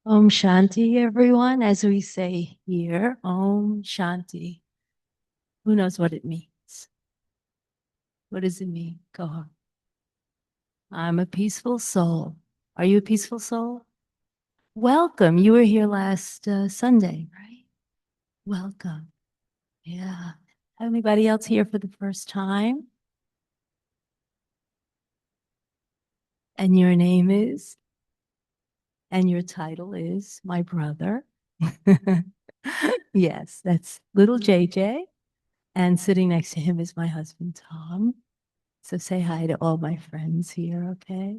Om Shanti, everyone. As we say here, Om Shanti. Who knows what it means? What does it mean? Go on. I'm a peaceful soul. Are you a peaceful soul? Welcome. You were here last Sunday, right? Welcome. Yeah. Anybody else here for the first time? And your name is, and your title is my brother. Yes, that's little JJ. And sitting next to him is my husband, Tom. So say hi to all my friends here, okay?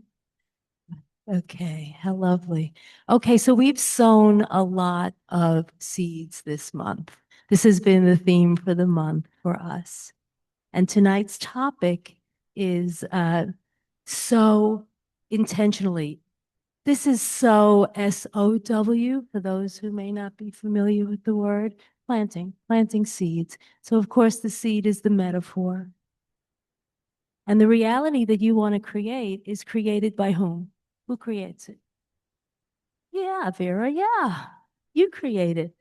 Okay, how lovely. Okay, so we've sown a lot of seeds this month. This has been the theme for the month for us. And tonight's topic is sow intentionally. This is sow, SOW, for those who may not be familiar with the word, planting seeds. So, of course, the seed is the metaphor. And the reality that you want to create is created by whom? Who creates it? Yeah, Vera, yeah. You create it.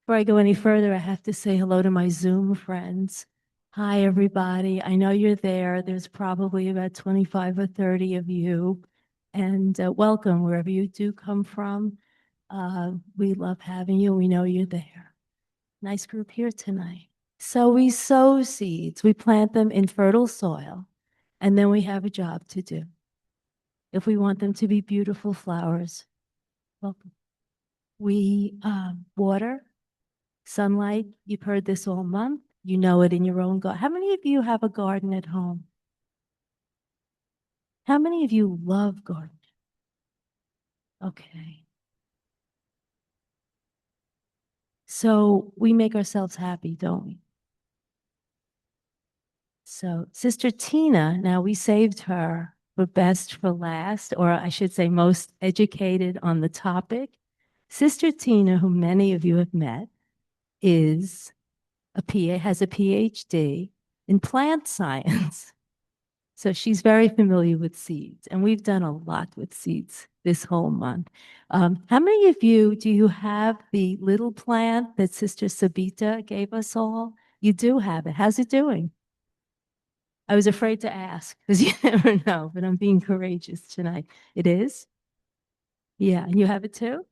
Before I go any further, I have to say hello to my Zoom friends. Hi, everybody. I know you're there. There's probably about 25 or 30 of you. And welcome wherever you do come from. We love having you. We know you're there. Nice group here tonight. So we sow seeds, we plant them in fertile soil, and then we have a job to do. If we want them to be beautiful flowers, well, we water, sunlight. You've heard this all month. You know it in your own garden. How many of you have a garden at home? How many of you love gardening? Okay. So we make ourselves happy, don't we? So Sister Tina, now we saved her for best for last, or I should say most educated on the topic. Sister Tina, who many of you have met, is has a PhD in plant science. So she's very familiar with seeds, and we've done a lot with seeds this whole month. How many of you do you have the little plant that Sister Sabita gave us all? You do have it. How's it doing? I was afraid to ask because you never know, but I'm being courageous tonight. It is? Yeah. And you have it too?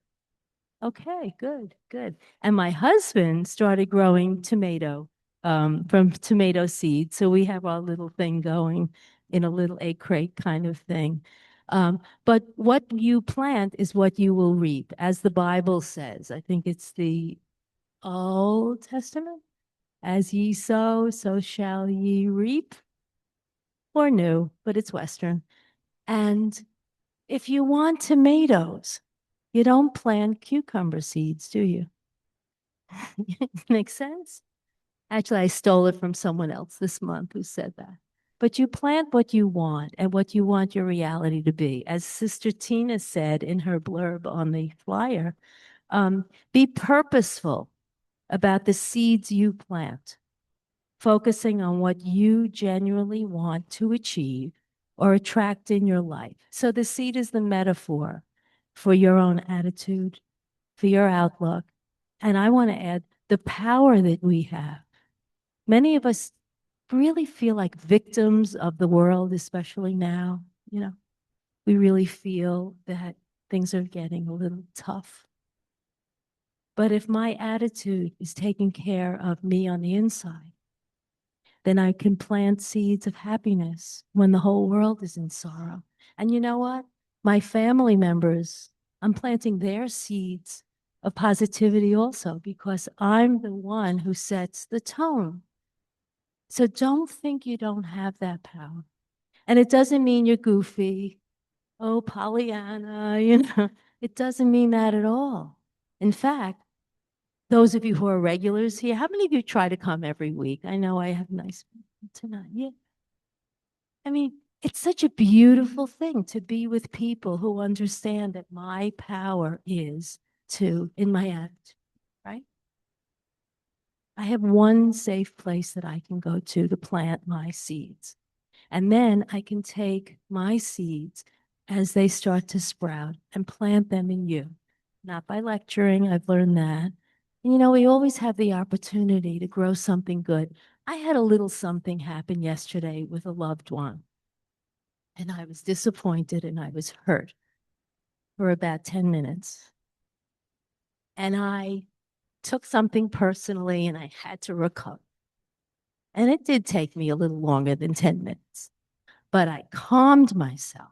Okay, good, good. And my husband started growing tomato from tomato seeds. So we have our little thing going in a little egg crate kind of thing. But what you plant is what you will reap, as the Bible says. I think it's the Old Testament. As ye sow, so shall ye reap. Or new, but it's Western. And if you want tomatoes, you don't plant cucumber seeds, do you? Makes sense? Actually, I stole it from someone else this month who said that. But you plant what you want and what you want your reality to be. As Sister Tina said in her blurb on the flyer, be purposeful about the seeds you plant, focusing on what you genuinely want to achieve or attract in your life. So the seed is the metaphor for your own attitude, for your outlook. And I want to add the power that we have. Many of us really feel like victims of the world, especially now. You know, we really feel that things are getting a little tough. But if my attitude is taking care of me on the inside, then I can plant seeds of happiness when the whole world is in sorrow. And you know what? My family members, I'm planting their seeds of positivity also because I'm the one who sets the tone. So don't think you don't have that power. And it doesn't mean you're goofy. Oh, Pollyanna, it doesn't mean that at all. In fact, those of you who are regulars here, how many of you try to come every week? I know I have nice people tonight. Yeah. I mean, it's such a beautiful thing to be with people who understand that my power is in my attitude, right? I have one safe place that I can go to plant my seeds. And then I can take my seeds as they start to sprout and plant them in you. not by lecturing. I've learned that. And, we always have the opportunity to grow something good. I had a little something happen yesterday with a loved one, and I was disappointed and I was hurt for about 10 minutes. And I took something personally and I had to recover. And it did take me a little longer than 10 minutes, but I calmed myself.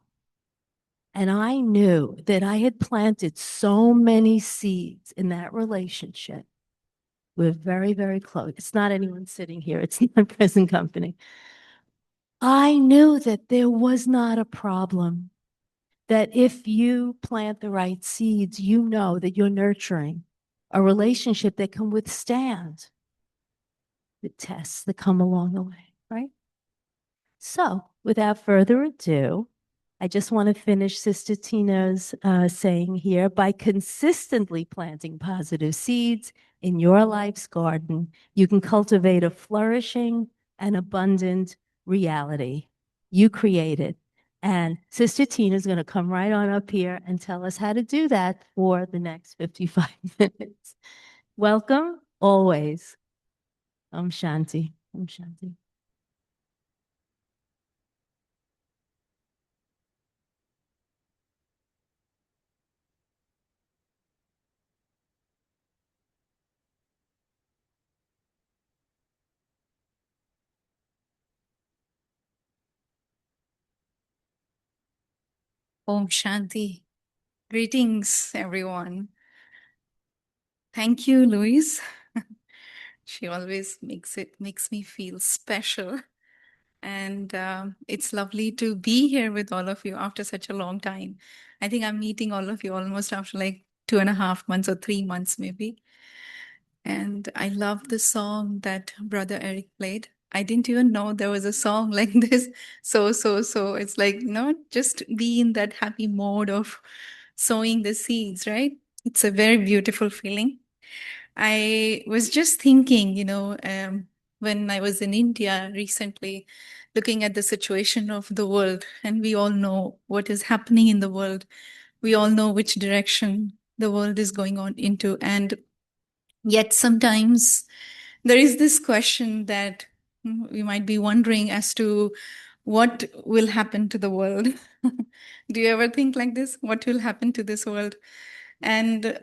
And I knew that I had planted so many seeds in that relationship. We're very, very close. It's not anyone sitting here, it's not present company. I knew that there was not a problem, that if you plant the right seeds, you know that you're nurturing a relationship that can withstand the tests that come along the way, right? So, without further ado, I just want to finish Sister Tina's saying here by consistently planting positive seeds in your life's garden, you can cultivate a flourishing and abundant reality. You create it. And Sister Tina is going to come right on up here and tell us how to do that for the next 55 minutes. Welcome always. Om Shanti. Om Shanti. Om Shanti. Greetings, everyone. Thank you, Louise. She always makes me feel special. And it's lovely to be here with all of you after such a long time. I think I'm meeting all of you almost after like 2.5 months or 3 months, maybe. And I love the song that Brother Eric played. I didn't even know there was a song like this. So. It's like, just be in that happy mode of sowing the seeds, right? It's a very beautiful feeling. I was just thinking, when I was in India recently, looking at the situation of the world, and we all know what is happening in the world. We all know which direction the world is going on into. And yet sometimes there is this question that we might be wondering as to what will happen to the world. Do you ever think like this? What will happen to this world? And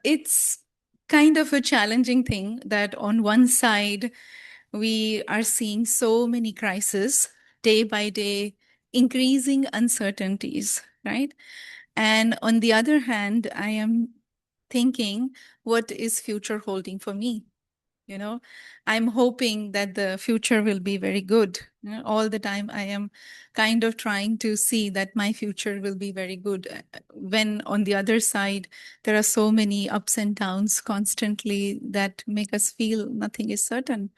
it's kind of a challenging thing that on one side, we are seeing so many crises day by day, increasing uncertainties, right? And on the other hand, I am thinking, what is future holding for me? I'm hoping that the future will be very good. All the time I am kind of trying to see that my future will be very good, when on the other side there are so many ups and downs constantly that make us feel nothing is certain,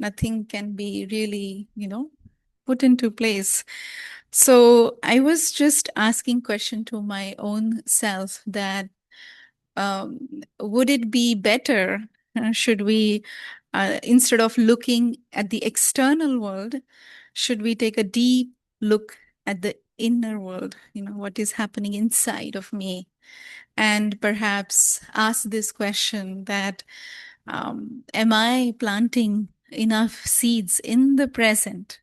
nothing can be really put into place. So I was just asking question to my own self that, would it be better, should we, instead of looking at the external world, should we take a deep look at the inner world, what is happening inside of me, and perhaps ask this question that, am I planting enough seeds in the present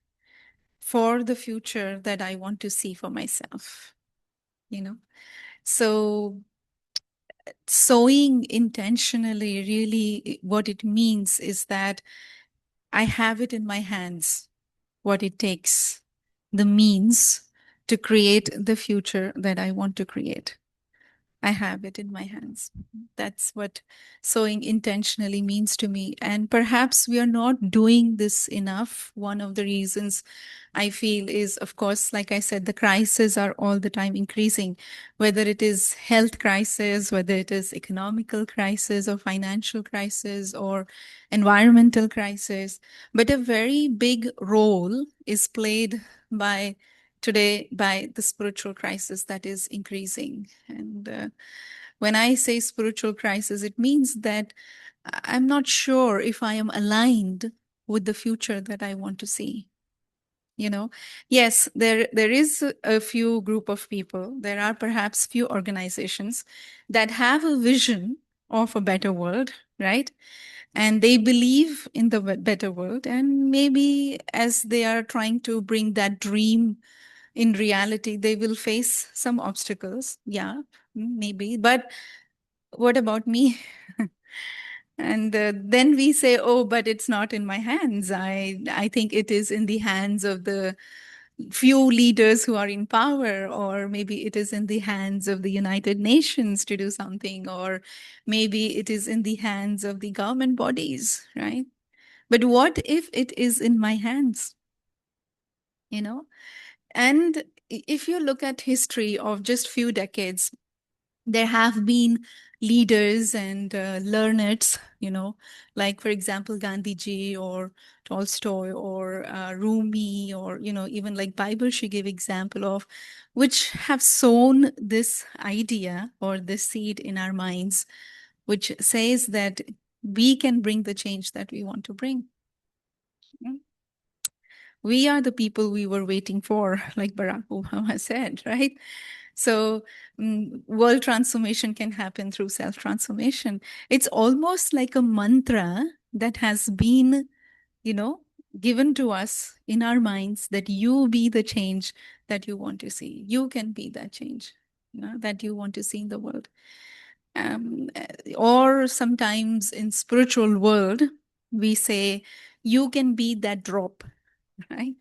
for the future that I want to see for myself? So sowing intentionally, really, what it means is that I have it in my hands, what it takes, the means to create the future that I want to create. I have it in my hands. That's what sowing intentionally means to me. And perhaps we are not doing this enough. One of the reasons I feel is, of course, like I said, the crises are all the time increasing, whether it is health crisis, whether it is economical crisis or financial crisis or environmental crisis. But a very big role is played by today by the spiritual crisis that is increasing. And when I say spiritual crisis, it means that I'm not sure if I am aligned with the future that I want to see. you know. Yes, there is a few group of people, there are perhaps few organizations that have a vision of a better world, right? And they believe in the better world, and maybe as they are trying to bring that dream in reality, they will face some obstacles. Yeah, maybe. But what about me? And then we say, oh, but it's not in my hands. I think it is in the hands of the few leaders who are in power, or maybe it is in the hands of the United Nations to do something, or maybe it is in the hands of the government bodies, right? But what if it is in my hands, you know? And if you look at history of just few decades, there have been leaders and learneds, like, for example, Gandhiji or Tolstoy or Rumi, or, even like Bible, she gave example of, which have sown this idea or this seed in our minds, which says that we can bring the change that we want to bring. Mm. We are the people we were waiting for, like Barack Obama said, right? So, world transformation can happen through self transformation. It's almost like a mantra that has been, you know, given to us in our minds, that you be the change that you want to see. You can be that change, that you want to see in the world. Or sometimes in spiritual world, we say, you can be that drop, right?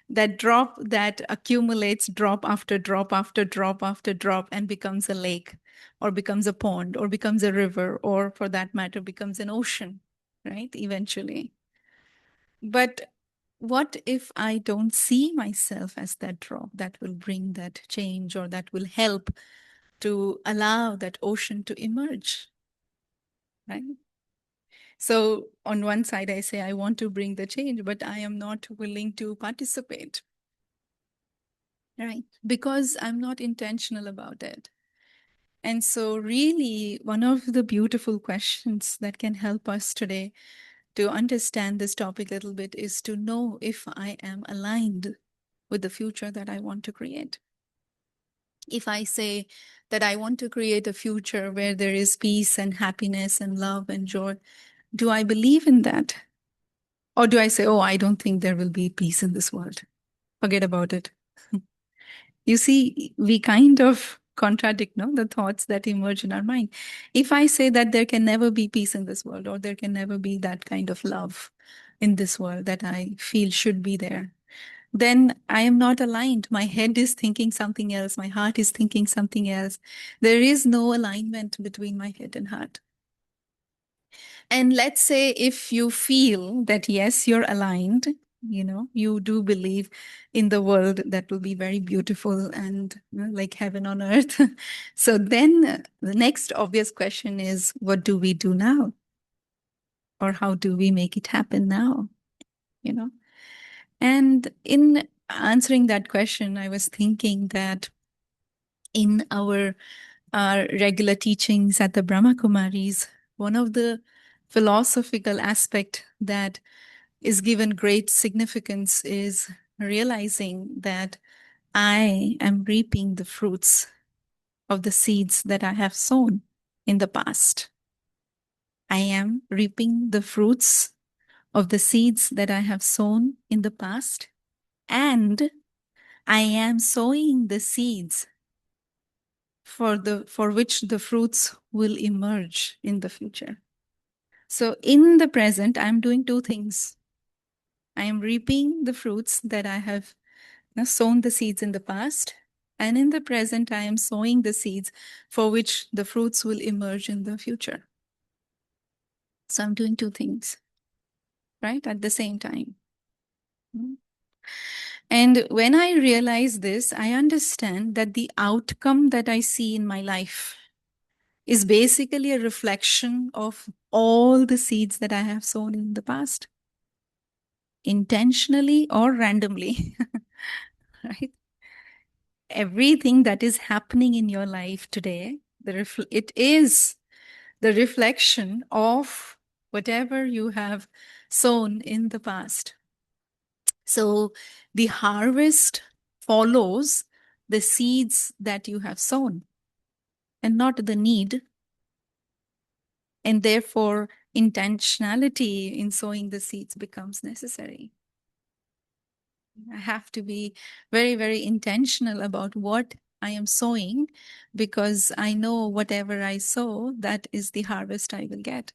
That drop that accumulates drop after drop after drop after drop and becomes a lake, or becomes a pond, or becomes a river, or for that matter becomes an ocean, right, eventually. But what if I don't see myself as that drop that will bring that change, or that will help to allow that ocean to emerge, right? So on one side I say I want to bring the change, but I am not willing to participate. Right. Because I'm not intentional about it. And so, really, one of the beautiful questions that can help us today to understand this topic a little bit is to know if I am aligned with the future that I want to create. If I say that I want to create a future where there is peace and happiness and love and joy, do I believe in that? Or do I say, oh, I don't think there will be peace in this world? Forget about it. You see, we kind of contradict, no, the thoughts that emerge in our mind. If I say that there can never be peace in this world, or there can never be that kind of love in this world that I feel should be there, then I am not aligned. My head is thinking something else. My heart is thinking something else. There is no alignment between my head and heart. And let's say if you feel that, yes, you're aligned, you do believe in the world that will be very beautiful and, like heaven on earth. So then the next obvious question is, what do we do now? Or how do we make it happen now? You know? And in answering that question, I was thinking that in our regular teachings at the Brahma Kumaris, one of the philosophical aspect that is given great significance is realizing that I am reaping the fruits of the seeds that I have sown in the past. I am reaping the fruits of the seeds that I have sown in the past, and I am sowing the seeds for which the fruits will emerge in the future. So in the present, I'm doing two things. I am reaping the fruits that I have sown the seeds in the past, and in the present, I am sowing the seeds for which the fruits will emerge in the future. So I'm doing two things, right, at the same time. And when I realize this, I understand that the outcome that I see in my life is basically a reflection of all the seeds that I have sown in the past, intentionally or randomly, right? Everything that is happening in your life today, it is the reflection of whatever you have sown in the past. So the harvest follows the seeds that you have sown and not the need. And therefore, intentionality in sowing the seeds becomes necessary. I have to be very, very intentional about what I am sowing, because I know whatever I sow, that is the harvest I will get.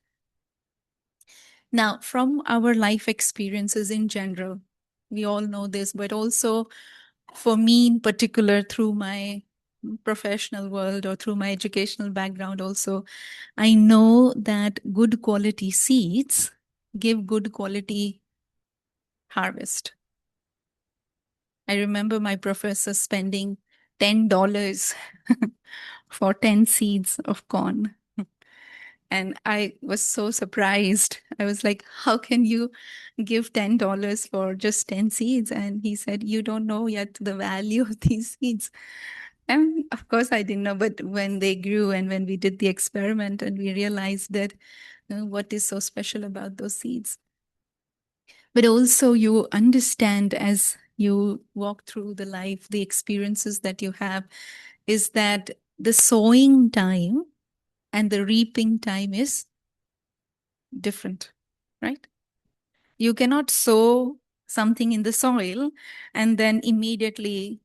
Now, from our life experiences in general, we all know this, but also for me in particular, through my professional world or through my educational background also, I know that good quality seeds give good quality harvest. I remember my professor spending $10 for 10 seeds of corn. And I was so surprised. I was like, how can you give $10 for just 10 seeds? And he said, you don't know yet the value of these seeds. And of course, I didn't know. But when they grew and when we did the experiment and we realized that what is so special about those seeds. But also, you understand as you walk through the life, the experiences that you have, is that the sowing time and the reaping time is different, right? You cannot sow something in the soil and then immediately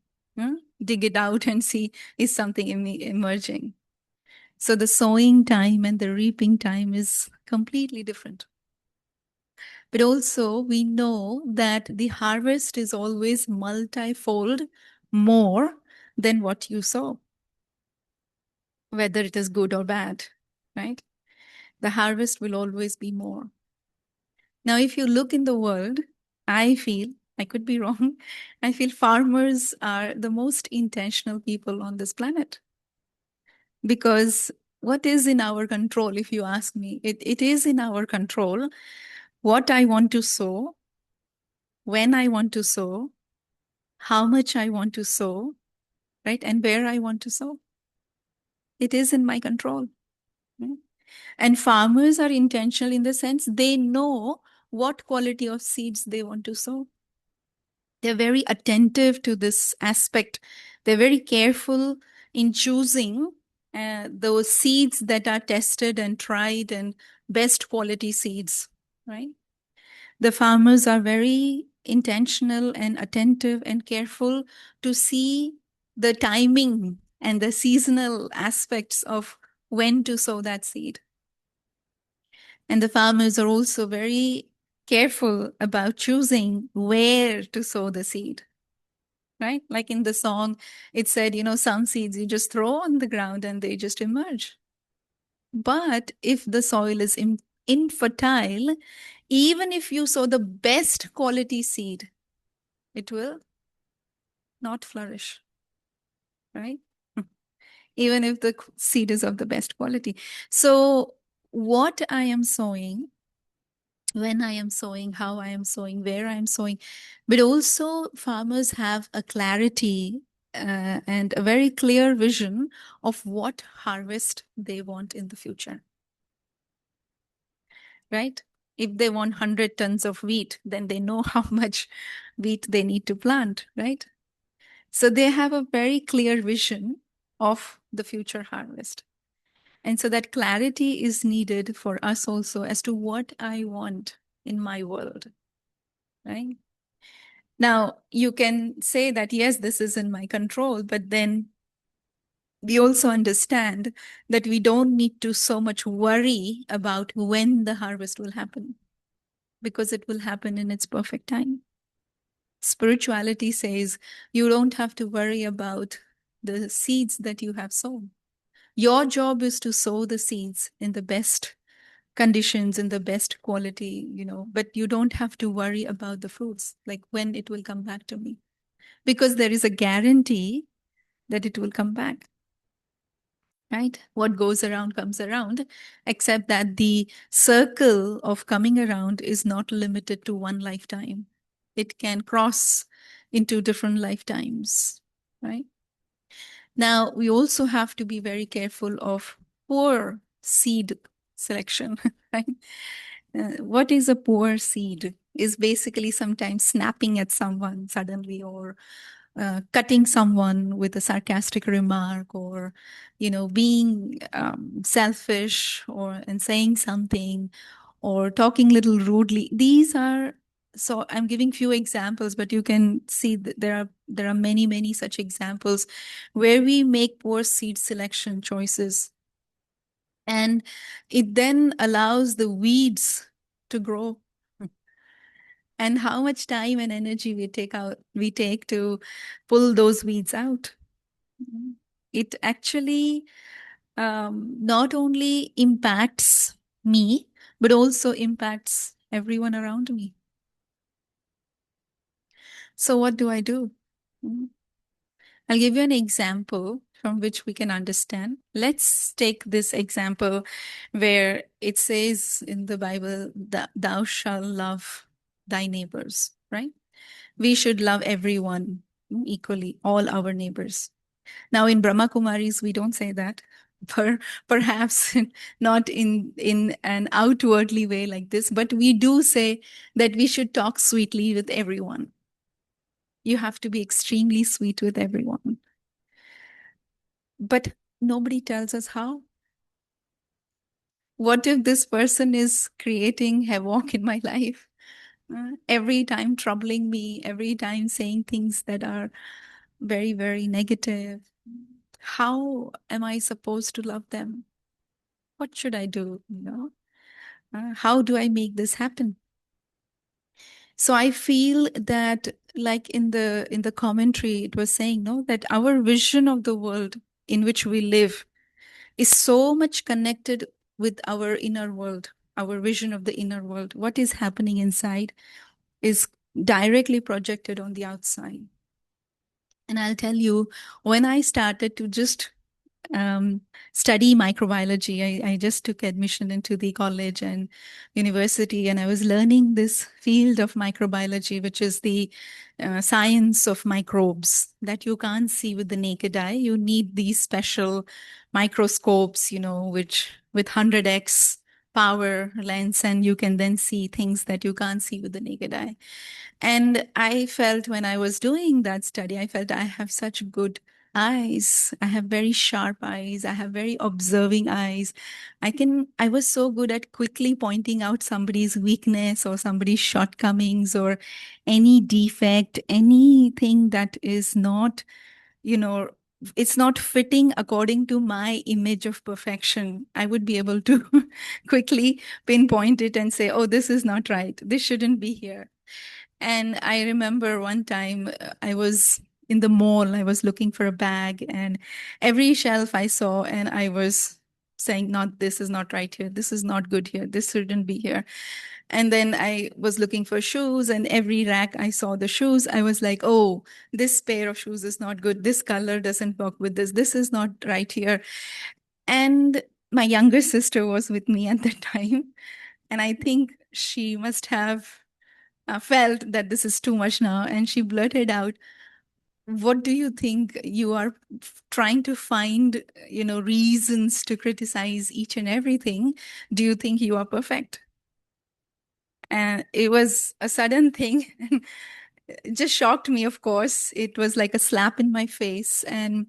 dig it out and see is something emerging. So the sowing time and the reaping time is completely different. But also, we know that the harvest is always multifold more than what you sow, whether it is good or bad, right? The harvest will always be more. Now, if you look in the world, I feel, I could be wrong, I feel farmers are the most intentional people on this planet. Because what is in our control, if you ask me? It is in our control what I want to sow, when I want to sow, how much I want to sow, right? And where I want to sow. It is in my control. Right? And farmers are intentional in the sense they know what quality of seeds they want to sow. They're very attentive to this aspect. They're very careful in choosing those seeds that are tested and tried and best quality seeds, right? The farmers are very intentional and attentive and careful to see the timing and the seasonal aspects of when to sow that seed. And the farmers are also very careful about choosing where to sow the seed, right? Like in the song, it said, some seeds you just throw on the ground and they just emerge. But if the soil is infertile, even if you sow the best quality seed, it will not flourish, right? Even if the seed is of the best quality. So, what I am sowing, when I am sowing, how I am sowing, where I am sowing, but also farmers have a clarity and a very clear vision of what harvest they want in the future, right? If they want 100 tons of wheat, then they know how much wheat they need to plant, right? So they have a very clear vision of the future harvest. And so that clarity is needed for us also as to what I want in my world, right? Now, you can say that, yes, this is in my control, but then we also understand that we don't need to so much worry about when the harvest will happen, because it will happen in its perfect time. Spirituality says you don't have to worry about the seeds that you have sown. Your job is to sow the seeds in the best conditions, in the best quality, but you don't have to worry about the fruits, like when it will come back to me, because there is a guarantee that it will come back. Right? What goes around comes around, except that the circle of coming around is not limited to one lifetime. It can cross into different lifetimes, right? Now, we also have to be very careful of poor seed selection, right? What is a poor seed? is basically sometimes snapping at someone suddenly, or cutting someone with a sarcastic remark, or being selfish, or and saying something, or talking little rudely. These are, so I'm giving few examples, but you can see that there are many, many such examples where we make poor seed selection choices, and it then allows the weeds to grow. And how much time and energy we take to pull those weeds out. It actually not only impacts me, but also impacts everyone around me. So what do I do? Mm. I'll give you an example from which we can understand. Let's take this example where it says in the Bible that thou shalt love thy neighbors, right? We should love everyone equally, all our neighbors. Now, in Brahma Kumaris, we don't say that. Perhaps not in an outwardly way like this, but we do say that we should talk sweetly with everyone. You have to be extremely sweet with everyone. But nobody tells us how. What if this person is creating havoc in my life? Every time troubling me, every time saying things that are very, very negative. How am I supposed to love them? What should I do? How do I make this happen? So I feel that, like in the commentary, it was saying, no, that our vision of the world in which we live is so much connected with our inner world, our vision of the inner world. What is happening inside is directly projected on the outside. And I'll tell you, when I started to just um, study microbiology, I just took admission into the college and university, and I was learning this field of microbiology, which is the science of microbes that you can't see with the naked eye. You need these special microscopes, which with 100x power lens, and you can then see things that you can't see with the naked eye. And I felt, when I was doing that study, I felt I have such good eyes. I have very sharp eyes. I have very observing eyes. I was so good at quickly pointing out somebody's weakness or somebody's shortcomings or any defect, anything that is not, you know, it's not fitting according to my image of perfection. I would be able to quickly pinpoint it and say, oh, this is not right. This shouldn't be here. And I remember one time I was in the mall, I was looking for a bag, and every shelf I saw, and I was saying, not, this is not right here. This is not good here. This shouldn't be here. And then I was looking for shoes, and every rack I saw the shoes. I was like, oh, this pair of shoes is not good. This color doesn't work with this. This is not right here. And my younger sister was with me at the time. And I think she must have felt that this is too much now. And she blurted out, what do you think? You are trying to find, reasons to criticize each and everything. Do you think you are perfect? And it was a sudden thing. It just shocked me, of course. It was like a slap in my face. And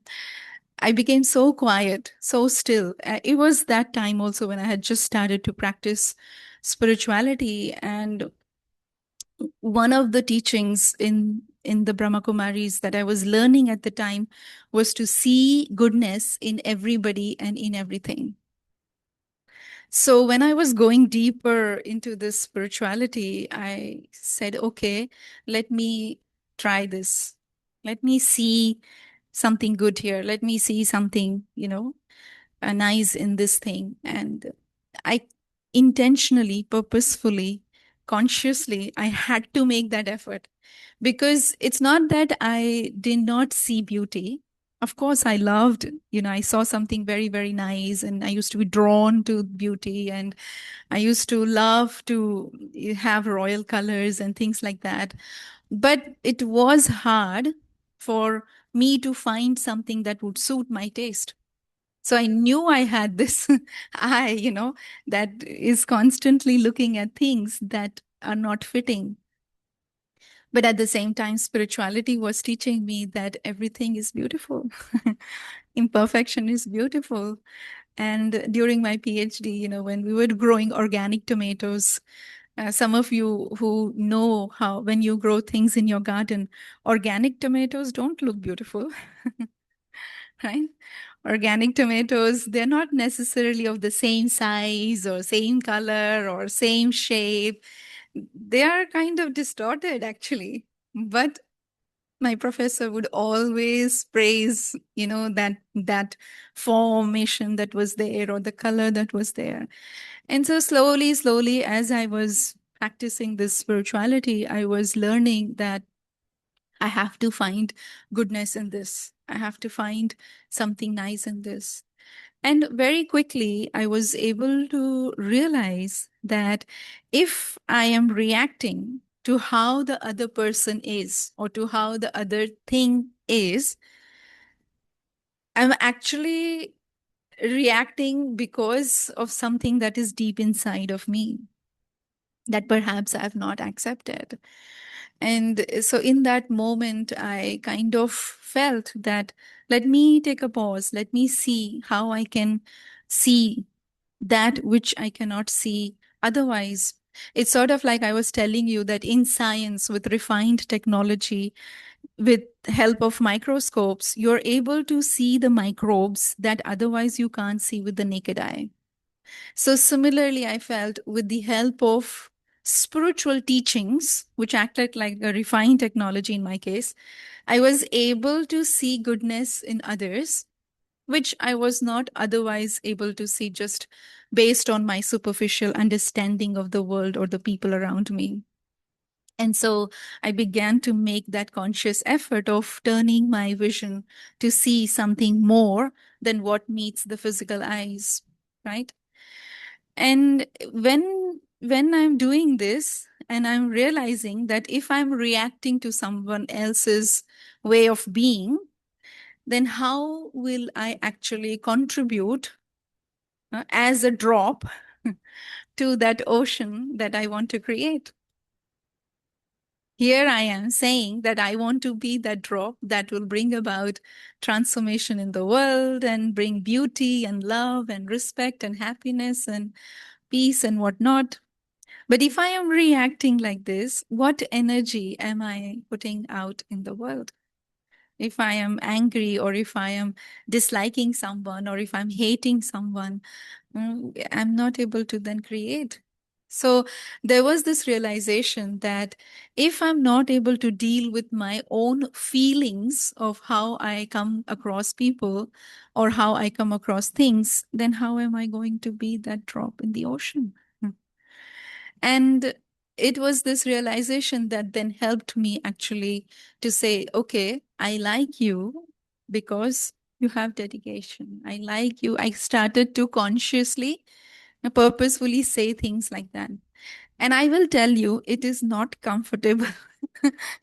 I became so quiet, so still. It was that time also when I had just started to practice spirituality. And one of the teachings in the Brahma Kumaris that I was learning at the time was to see goodness in everybody and in everything. So when I was going deeper into this spirituality, I said, okay, let me try this. Let me see something good here. Let me see something, nice in this thing. And I intentionally, purposefully, consciously, I had to make that effort, because it's not that I did not see beauty. Of course, I loved, I saw something very, very nice, and I used to be drawn to beauty, and I used to love to have royal colors and things like that. But it was hard for me to find something that would suit my taste. So I knew I had this eye, that is constantly looking at things that are not fitting. But at the same time, spirituality was teaching me that everything is beautiful. Imperfection is beautiful. And during my PhD, when we were growing organic tomatoes, some of you who know how when you grow things in your garden, organic tomatoes don't look beautiful, right? Organic tomatoes, they're not necessarily of the same size or same color or same shape. They are kind of distorted, actually. But my professor would always praise, that formation that was there or the color that was there. And so slowly, slowly, as I was practicing this spirituality, I was learning that I have to find goodness in this. I have to find something nice in this. And very quickly, I was able to realize that if I am reacting to how the other person is or to how the other thing is, I'm actually reacting because of something that is deep inside of me that perhaps I've not accepted. And so in that moment, I kind of felt that let me take a pause, let me see how I can see that which I cannot see otherwise. It's sort of like I was telling you that in science, with refined technology, with help of microscopes, you're able to see the microbes that otherwise you can't see with the naked eye. So similarly, I felt with the help of spiritual teachings, which acted like a refined technology in my case, I was able to see goodness in others, which I was not otherwise able to see just based on my superficial understanding of the world or the people around me. And so I began to make that conscious effort of turning my vision to see something more than what meets the physical eyes, right? And when I'm doing this and I'm realizing that if I'm reacting to someone else's way of being, then how will I actually contribute as a drop to that ocean that I want to create? Here I am saying that I want to be that drop that will bring about transformation in the world and bring beauty and love and respect and happiness and peace and whatnot. But if I am reacting like this, what energy am I putting out in the world? If I am angry or if I am disliking someone or if I'm hating someone, I'm not able to then create. So there was this realization that if I'm not able to deal with my own feelings of how I come across people or how I come across things, then how am I going to be that drop in the ocean? And it was this realization that then helped me actually to say, okay, I like you because you have dedication. I like you. I started to consciously, purposefully say things like that. And I will tell you, it is not comfortable.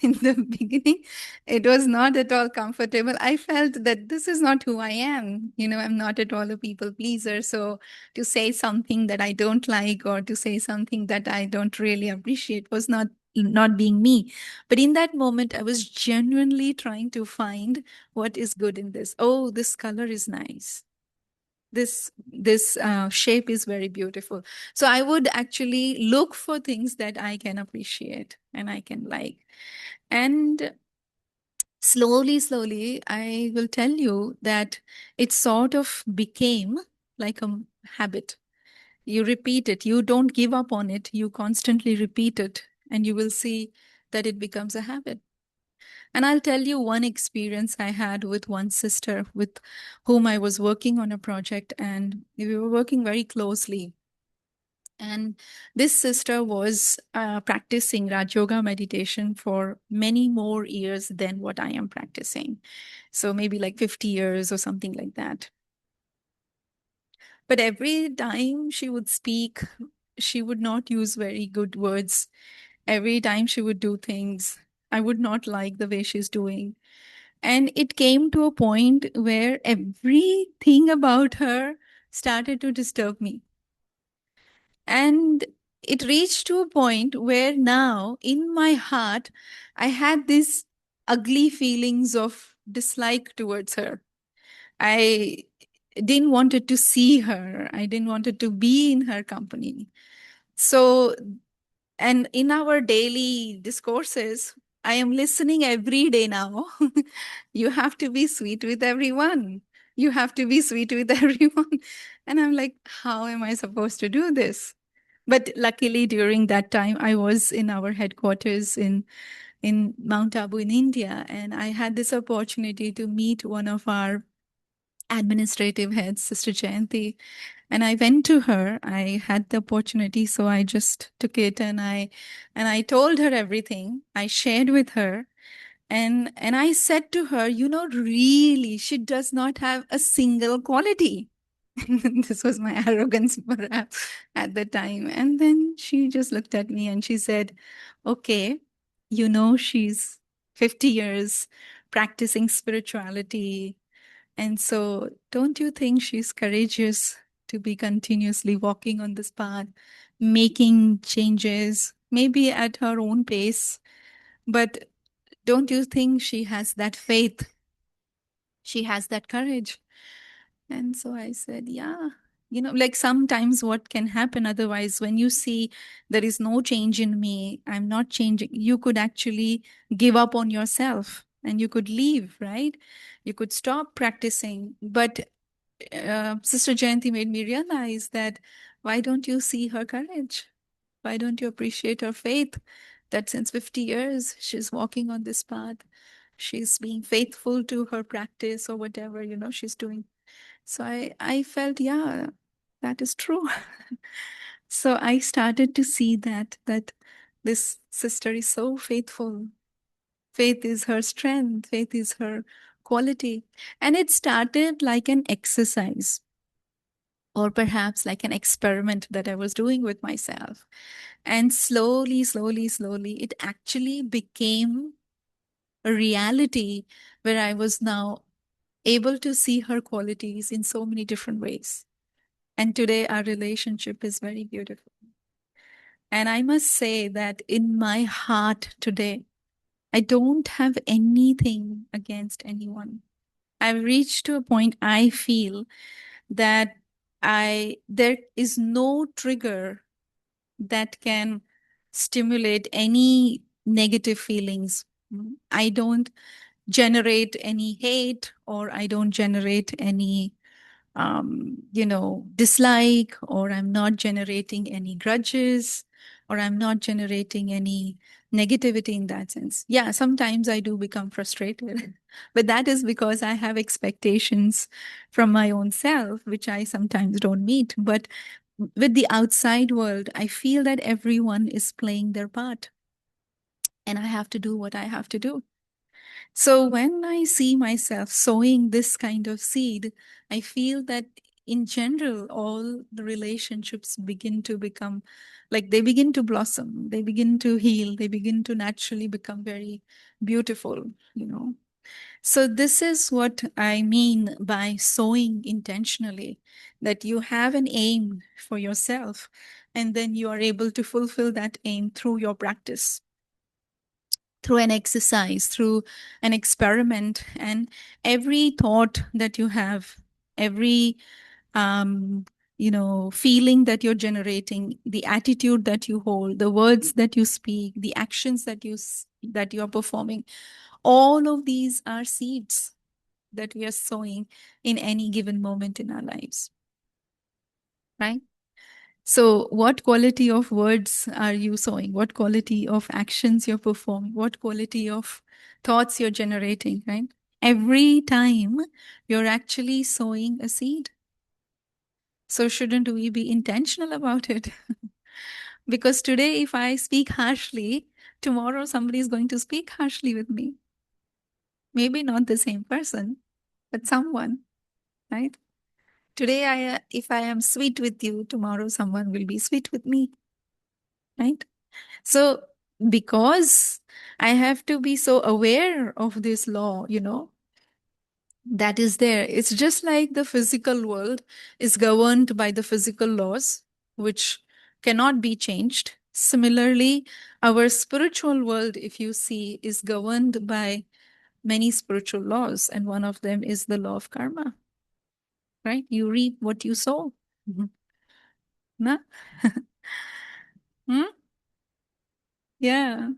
In the beginning, it was not at all comfortable. I felt that this is not who I am. I'm not at all a people pleaser. So to say something that I don't like or to say something that I don't really appreciate was not being me. But in that moment, I was genuinely trying to find what is good in this. Oh, this color is nice. This shape is very beautiful. So I would actually look for things that I can appreciate and I can like. And slowly, slowly, I will tell you that it sort of became like a habit. You repeat it, you don't give up on it, you constantly repeat it, and you will see that it becomes a habit. And I'll tell you one experience I had with one sister with whom I was working on a project, and we were working very closely. And this sister was practicing Raj Yoga meditation for many more years than what I am practicing. So maybe like 50 years or something like that. But every time she would speak, she would not use very good words. Every time she would do things, I would not like the way she's doing. And it came to a point where everything about her started to disturb me. And it reached to a point where now in my heart, I had these ugly feelings of dislike towards her. I didn't wanted to see her. I didn't wanted to be in her company. So, and in our daily discourses, I am listening every day now. You have to be sweet with everyone. You have to be sweet with everyone. And I'm like, how am I supposed to do this? But luckily, during that time, I was in our headquarters in Mount Abu in India, and I had this opportunity to meet one of our administrative heads, Sister Jayanti. And I went to her. I had the opportunity, so I just took it, and I told her everything. I shared with her, and I said to her, really, she does not have a single quality. This was my arrogance perhaps at the time. And then she just looked at me and she said, okay, she's 50 years practicing spirituality. And so don't you think she's courageous to be continuously walking on this path, making changes, maybe at her own pace? But don't you think she has that faith? She has that courage. And so I said, yeah, like sometimes what can happen otherwise, when you see there is no change in me, I'm not changing, you could actually give up on yourself and you could leave, right? You could stop practicing. But Sister Jayanti made me realize that why don't you see her courage? Why don't you appreciate her faith that since 50 years she's walking on this path? She's being faithful to her practice or whatever, she's doing. So I felt, yeah, that is true. So I started to see that this sister is so faithful. Faith is her strength, faith is her quality. And it started like an exercise, or perhaps like an experiment that I was doing with myself. And slowly, slowly, slowly, it actually became a reality where I was now able to see her qualities in so many different ways. And today our relationship is very beautiful. And I must say that in my heart today, I don't have anything against anyone. I've reached to a point I feel that there is no trigger that can stimulate any negative feelings. I don't generate any hate, or I don't generate any dislike, or I'm not generating any grudges, or I'm not generating any negativity in that sense. Yeah, sometimes I do become frustrated, but that is because I have expectations from my own self, which I sometimes don't meet. But with the outside world, I feel that everyone is playing their part, and I have to do what I have to do. So when I see myself sowing this kind of seed, I feel that in general, all the relationships begin to become like they begin to blossom, they begin to heal, they begin to naturally become very beautiful. So this is what I mean by sowing intentionally, that you have an aim for yourself, and then you are able to fulfill that aim through your practice, through an exercise, through an experiment. And every thought that you have, every um, feeling that you're generating, the attitude that you hold, the words that you speak, the actions that you are performing, all of these are seeds that we are sowing in any given moment in our lives, right? So, what quality of words are you sowing? What quality of actions you're performing? What quality of thoughts you're generating, right? Every time you're actually sowing a seed. So, shouldn't we be intentional about it? Because today, if I speak harshly, tomorrow somebody is going to speak harshly with me. Maybe not the same person, but someone, right? Today, if I am sweet with you, tomorrow someone will be sweet with me, right? So, because I have to be so aware of this law, that is there. It's just like the physical world is governed by the physical laws, which cannot be changed. Similarly, our spiritual world, if you see, is governed by many spiritual laws, and one of them is the law of karma, right? You reap what you sow. Mhm. Na? Hmm? Yeah.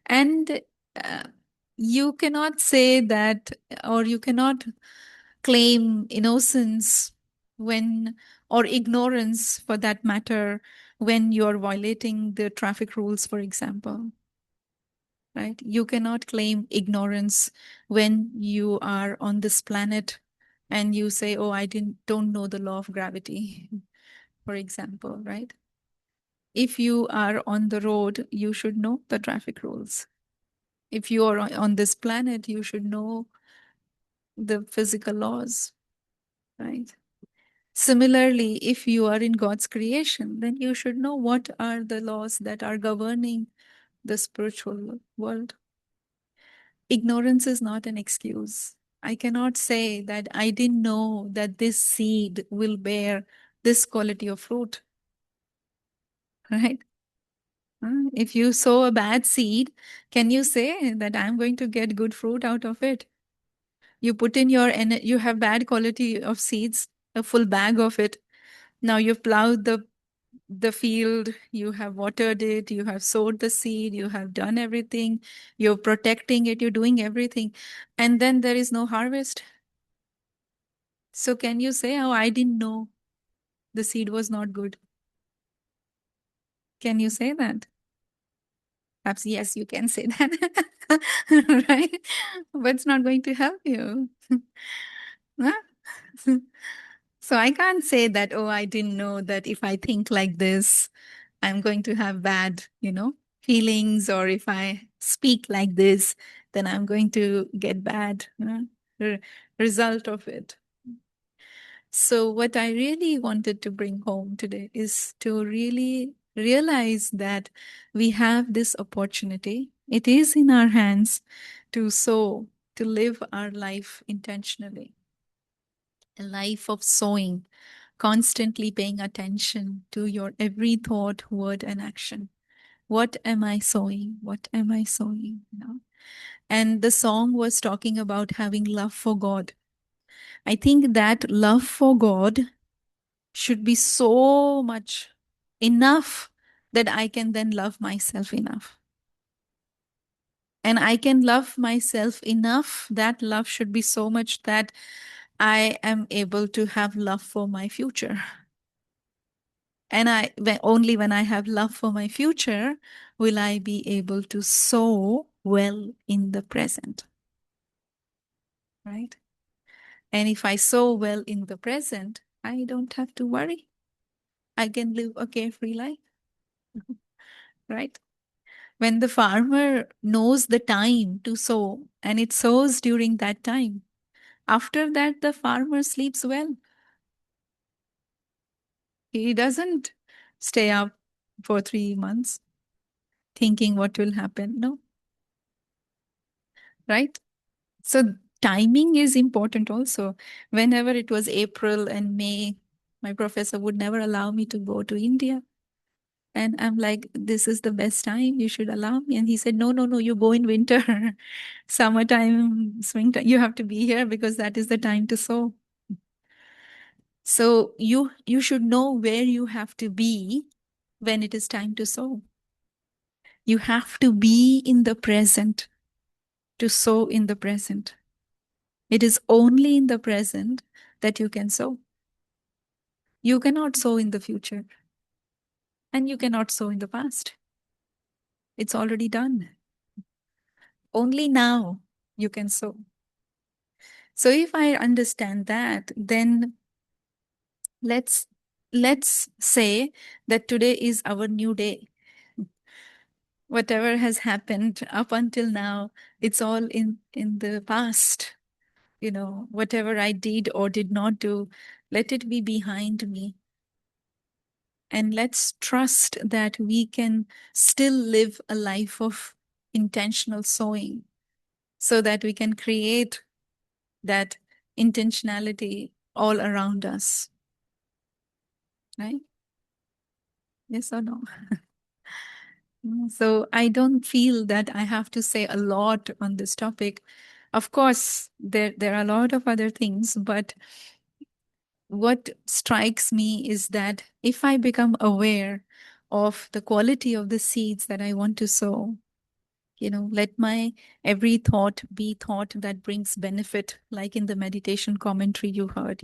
And uh, you cannot say that, or you cannot claim innocence when, or ignorance for that matter, when you're violating the traffic rules, for example, right? You cannot claim ignorance when you are on this planet and you say, oh, don't know the law of gravity, for example, right? If you are on the road, you should know the traffic rules. If you are on this planet, you should know the physical laws, right? Similarly, if you are in God's creation, then you should know what are the laws that are governing the spiritual world. Ignorance is not an excuse. I cannot say that I didn't know that this seed will bear this quality of fruit, right? If you sow a bad seed, can you say that I'm going to get good fruit out of it? You put in you have bad quality of seeds, a full bag of it. Now you've plowed the field, you have watered it, you have sowed the seed, you have done everything, you're protecting it, you're doing everything, and then there is no harvest. So can you say, oh, I didn't know the seed was not good? Can you say that? Perhaps yes, you can say that. Right? But it's not going to help you. Huh? So I can't say that, oh, I didn't know that if I think like this, I'm going to have bad, feelings, or if I speak like this, then I'm going to get bad re- result of it. So what I really wanted to bring home today is to really realize that we have this opportunity. It is in our hands to sow, to live our life intentionally, a life of sowing, constantly paying attention to your every thought, word, and action. What am I sowing? What am I sowing? And the song was talking about having love for God. I think that love for God should be so much enough that I can then love myself enough. And I can love myself enough. That love should be so much that I am able to have love for my future. And only when I have love for my future will I be able to sow well in the present. Right? And if I sow well in the present, I don't have to worry. I can live a carefree life. Right? When the farmer knows the time to sow and it sows during that time, after that, the farmer sleeps well. He doesn't stay up for 3 months thinking what will happen. No, right? So timing is important also. Whenever it was April and May, my professor would never allow me to go to India. And I'm like, this is the best time. You should allow me. And he said, no, no, no, you go in winter, summertime, springtime. You have to be here because that is the time to sow. So you should know where you have to be when it is time to sow. You have to be in the present to sow in the present. It is only in the present that you can sow. You cannot sow in the future, and you cannot sow in the past. It's already done. Only now you can sow. So if I understand that, then let's let's say that today is our new day. Whatever has happened up until now, it's all in the past. Whatever I did or did not do, let it be behind me. And let's trust that we can still live a life of intentional sowing so that we can create that intentionality all around us, right? Yes or no? So I don't feel that I have to say a lot on this topic. Of course, there are a lot of other things, but what strikes me is that if I become aware of the quality of the seeds that I want to sow, let my every thought be thought that brings benefit, like in the meditation commentary you heard.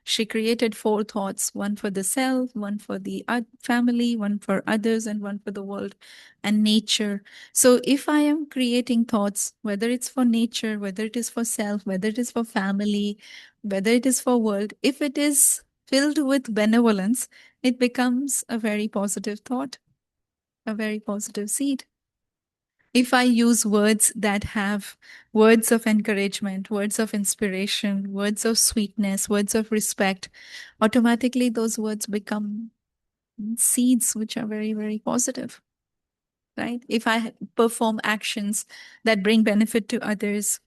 She created four thoughts: one for the self, one for the family, one for others, and one for the world and nature. So if I am creating thoughts, whether it's for nature, whether it is for self, whether it is for family, whether it is for world, if it is filled with benevolence, it becomes a very positive thought, a very positive seed. If I use words that have words of encouragement, words of inspiration, words of sweetness, words of respect, automatically those words become seeds which are very, very positive, right? If I perform actions that bring benefit to others,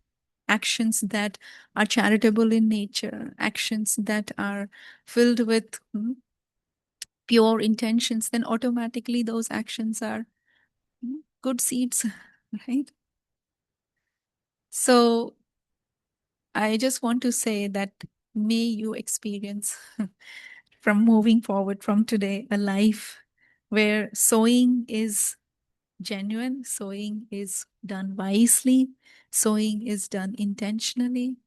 actions that are charitable in nature, actions that are filled with pure intentions, then automatically those actions are good seeds, right? So I just want to say that may you experience from moving forward from today a life where sowing is genuine, sowing is done wisely, sowing is done intentionally,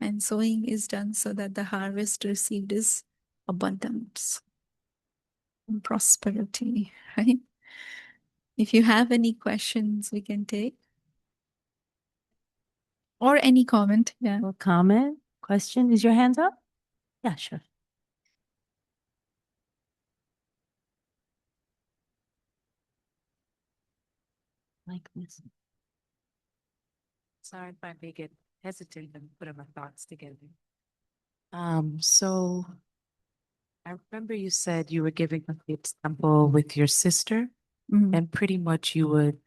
and sowing is done so that the harvest received is abundance and prosperity, right? If you have any questions, we can take, or any comment. Yeah. Or comment, question? Is your hands up? Yeah, sure. Like this. Sorry if I may get hesitant and putting my thoughts together. So I remember you said you were giving a the example with your sister, Mhm. and pretty much you would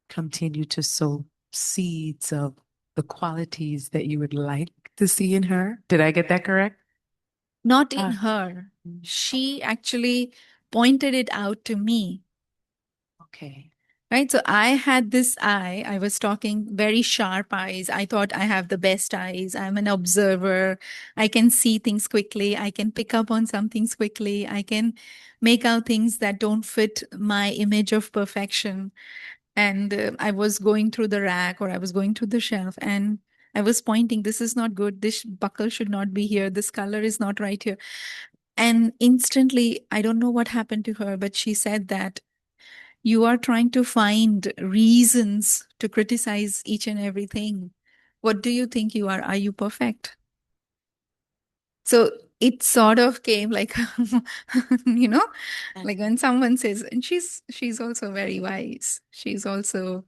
continue to sow seeds of the qualities that you would like to see in her. Did I get that correct? Not in Ah, her. She actually pointed it out to me. okay. Right. So I had this eye. I was talking very sharp eyes. I thought I have the best eyes. I'm an observer. I can see things quickly. I can pick up on some things quickly. I can make out things that don't fit my image of perfection. And I was going through the rack, or I was going through the shelf, and I was pointing, this is not good. This buckle should not be here. This color is not right here. And instantly, I don't know what happened to her, but she said that you are trying to find reasons to criticize each and everything. What do you think you are? Are you perfect? So it sort of came like, you know, like when someone says, and she's also very wise. She's also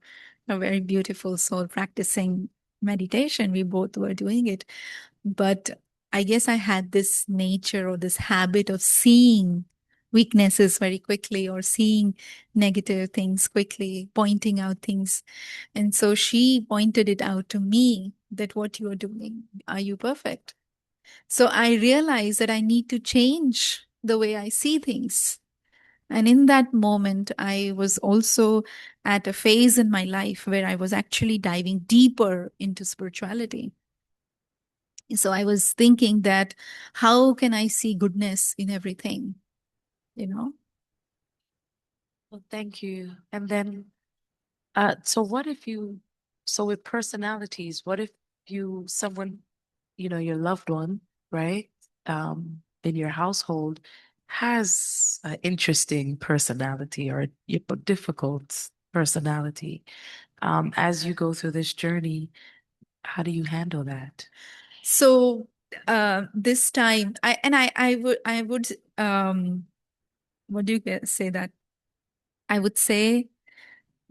a very beautiful soul practicing meditation. We both were doing it. But I guess I had this nature or this habit of seeing weaknesses very quickly, or seeing negative things quickly, pointing out things. And so she pointed it out to me that what you are doing, are you perfect? So I realized that I need to change the way I see things. And in that moment, I was also at a phase in my life where I was actually diving deeper into spirituality. So I was thinking that how can I see goodness in everything, you know? Well, thank you. And then, so what if you, so with personalities, what if someone, your loved one, right, in your household has an interesting personality or a difficult personality? As you go through this journey, how do you handle that? So this time I would what do you say that? I would say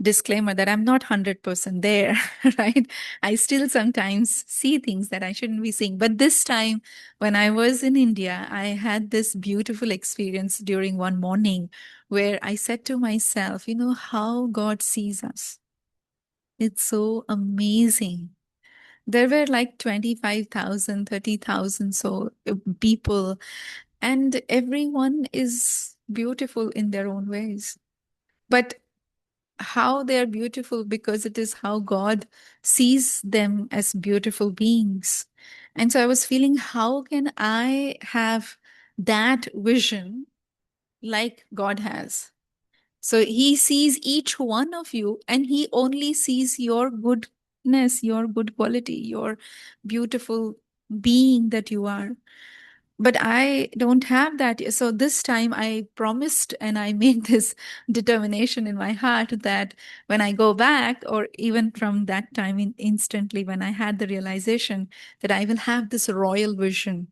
disclaimer that I'm not 100% there, right? I still sometimes see things that I shouldn't be seeing. But this time, when I was in India, I had this beautiful experience during one morning where I said to myself, how God sees us. It's so amazing. There were like 25,000, 30,000 so people, and everyone is beautiful in their own ways. But how they are beautiful, because it is how God sees them as beautiful beings. And so I was feeling, how can I have that vision like God has? So he sees each one of you and he only sees your goodness, your good quality, your beautiful being that you are. But I don't have that. So this time I promised and I made this determination in my heart that when I go back, or even from that time instantly when I had the realization that I will have this royal vision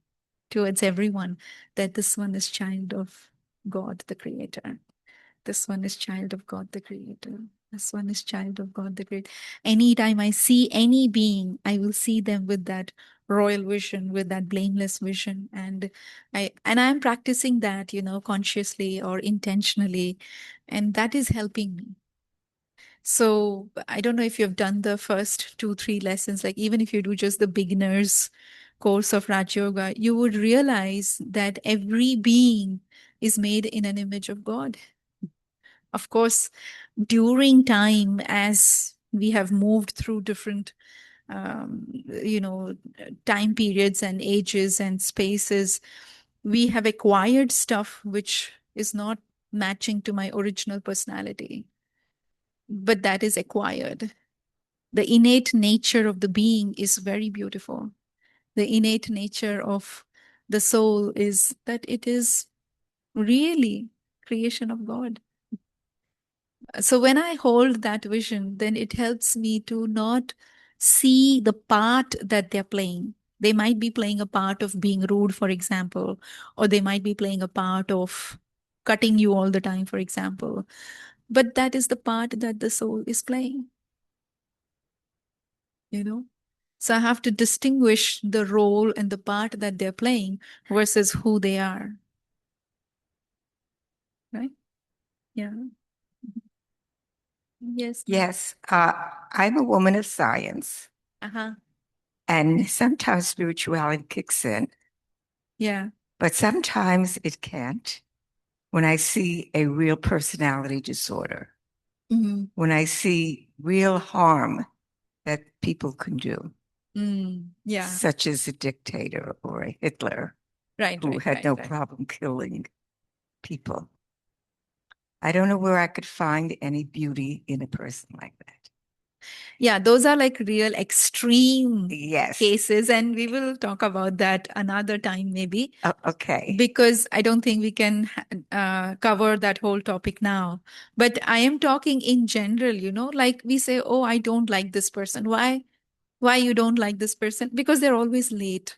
towards everyone, that this one is child of God, the Creator. This one is child of God the Creator. This one is child of God the Creator. Anytime I see any being, I will see them with that royal vision, with that blameless vision. And I'm practicing that, consciously or intentionally. And that is helping me. So I don't know if you've done the first 2, 3 lessons, like even if you do just the beginner's course of Raj Yoga, you would realize that every being is made in an image of God. Of course, during time, as we have moved through different time periods and ages and spaces, we have acquired stuff which is not matching to my original personality, but that is acquired. The innate nature of the being is very beautiful. The innate nature of the soul is that it is really creation of God. So when I hold that vision, then it helps me to not see the part that they're playing. They might be playing a part of being rude, for example, or they might be playing a part of cutting you all the time, for example. But that is the part that the soul is playing, you know? So I have to distinguish the role and the part that they're playing versus who they are, right? Yeah. Yes. Yes, I'm a woman of science, Uh-huh. and sometimes spirituality kicks in, Yeah. but sometimes it can't. When I see a real personality disorder, Mm-hmm. when I see real harm that people can do, Yeah. such as a dictator or a Hitler Right, who right, had right, no right. problem killing people. I don't know where I could find any beauty in a person like that. Yeah, those are like real extreme Yes. cases, and we will talk about that another time, maybe, Okay. because I don't think we can cover that whole topic now. But I am talking in general, like we say, oh, I don't like this person. Why? Why you don't like this person? Because they're always late.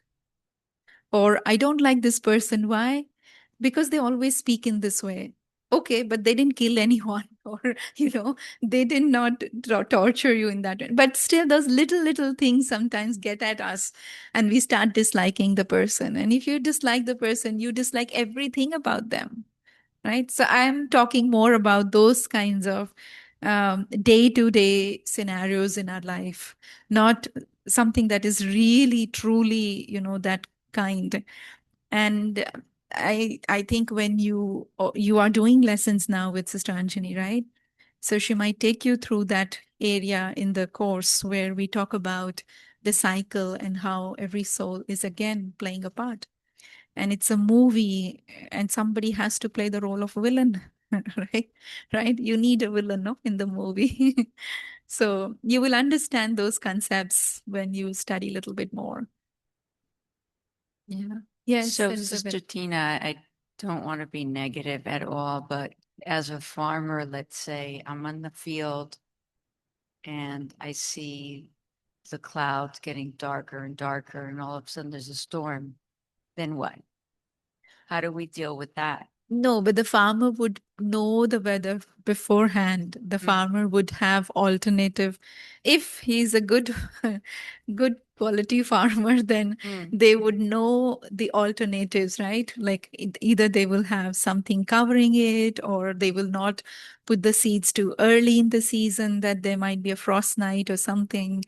Or I don't like this person. Why? Because they always speak in this way. Okay, but they didn't kill anyone, or they did not torture you in that way. But still, those little things sometimes get at us, and we start disliking the person. And if you dislike the person, you dislike everything about them, right? So I'm talking more about those kinds of day-to-day scenarios in our life, not something that is really truly, that kind. And I think when you are doing lessons now with Sister Anjani, right? So she might take you through that area in the course where we talk about the cycle and how every soul is again playing a part. And it's a movie, and somebody has to play the role of villain, right? Right? You need a villain, no, in the movie. So you will understand those concepts when you study a little bit more. Yeah. Yes, So, Elizabeth. Sister Tina, I don't want to be negative at all, but as a farmer, let's say I'm on the field and I see the clouds getting darker and darker, and all of a sudden there's a storm. Then what? How do we deal with that? No, but the farmer would know the weather beforehand. The farmer would have alternative. If he's a good, good quality farmer, then they would know the alternatives, right? Like either they will have something covering it, or they will not put the seeds too early in the season, that there might be a frost night or something.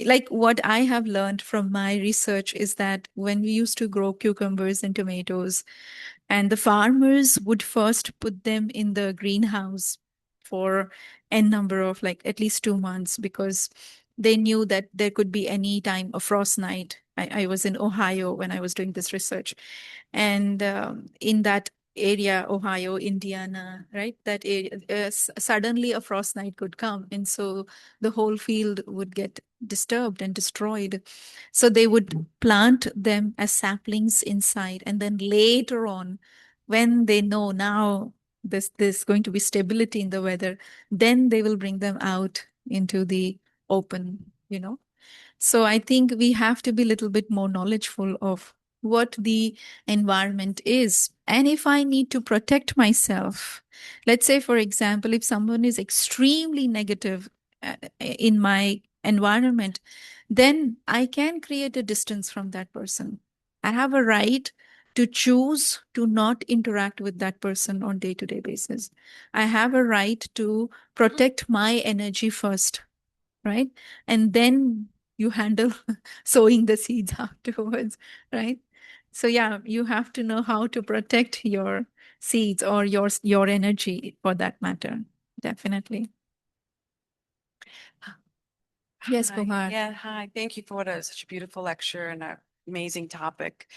Like what I have learned from my research is that when we used to grow cucumbers and tomatoes, And the farmers would first put them in the greenhouse for n number of like at least 2 months, because they knew that there could be any time a frost night. I was in Ohio when I was doing this research, and in that area, Ohio, Indiana, right, that area, suddenly a frost night could come, and so the whole field would get disturbed and destroyed. So they would plant them as saplings inside, and then later on, when they know now there's going to be stability in the weather, then they will bring them out into the open, So I think we have to be a little bit more knowledgeable of what the environment is. And if I need to protect myself, let's say, for example, if someone is extremely negative in my environment, then I can create a distance from that person. I have a right to choose to not interact with that person on day-to-day basis. I have a right to protect my energy first, right? And then you handle sowing the seeds afterwards, right? So yeah, you have to know how to protect your seeds or your energy for that matter. Definitely. Yes, Hi. Kumar. Yeah, hi. Thank you for such a beautiful lecture and an amazing topic.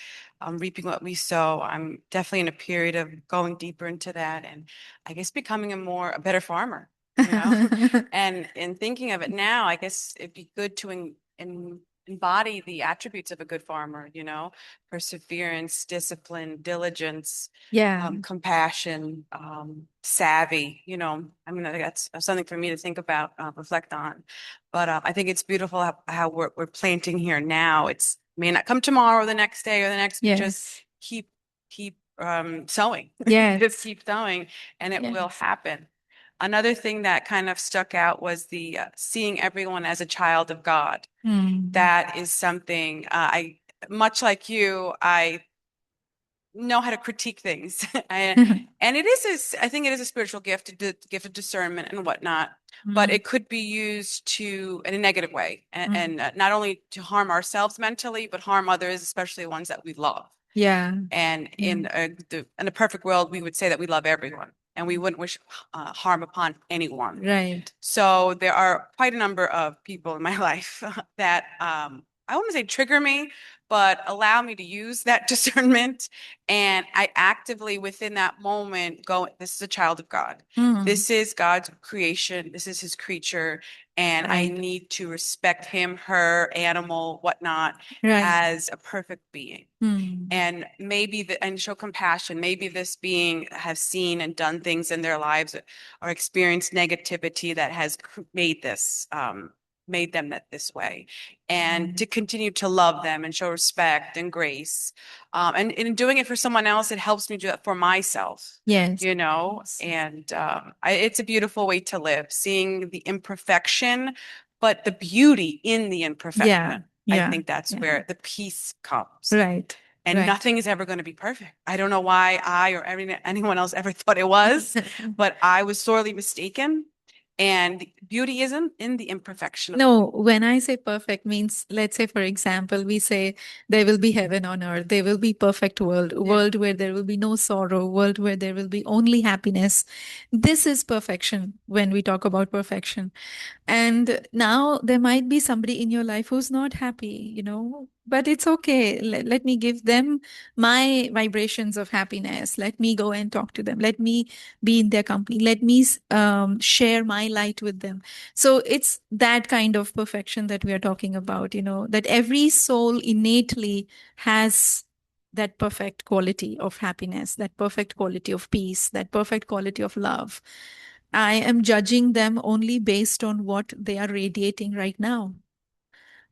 Reaping what we sow. I'm definitely in a period of going deeper into that, and I guess becoming a better farmer, And in thinking of it now, I guess it'd be good to embody the attributes of a good farmer, perseverance, discipline, diligence, Yeah. compassion, savvy, I mean, that's something for me to think about, reflect on. But I think it's beautiful how we're planting here now. It's may not come tomorrow or the next day or the next, but just Yes. keep sowing. Yes. Just keep sowing, and it will Yes. happen. Another thing that kind of stuck out was the seeing everyone as a child of God. Mm. That is something much like you, I know how to critique things. And I think it is a spiritual gift, gift of discernment and whatnot, but it could be used in a negative way, and not only to harm ourselves mentally, but harm others, especially ones that we love. Yeah. And in a perfect world, we would say that we love everyone and we wouldn't wish harm upon anyone. Right. So there are quite a number of people in my life that I wouldn't say trigger me, but allow me to use that discernment. And I actively, within that moment, go, this is a child of God. This is God's creation. This is his creature. And I need to respect him, her, animal, whatnot, as a perfect being. And and show compassion. Maybe this being has seen and done things in their lives or experienced negativity that has made them this way, and to continue to love them and show respect and grace. And in doing it for someone else, it helps me do it for myself. Yes. And it's a beautiful way to live, seeing the imperfection, but the beauty in the imperfection. I think that's where the peace comes. Right. And nothing is ever going to be perfect. I don't know why I or anyone else ever thought it was, but I was sorely mistaken. And beauty isn't in the imperfection of No, when I say perfect means, let's say, for example, we say there will be heaven on earth, there will be perfect world, a world where there will be no sorrow, world where there will be only happiness. This is perfection when we talk about perfection. And now there might be somebody in your life who's not happy, but it's okay. Let me give them my vibrations of happiness. Let me go and talk to them. Let me be in their company. Let me share my light with them. So it's that kind of perfection that we are talking about, that every soul innately has that perfect quality of happiness, that perfect quality of peace, that perfect quality of love. I am judging them only based on what they are radiating right now.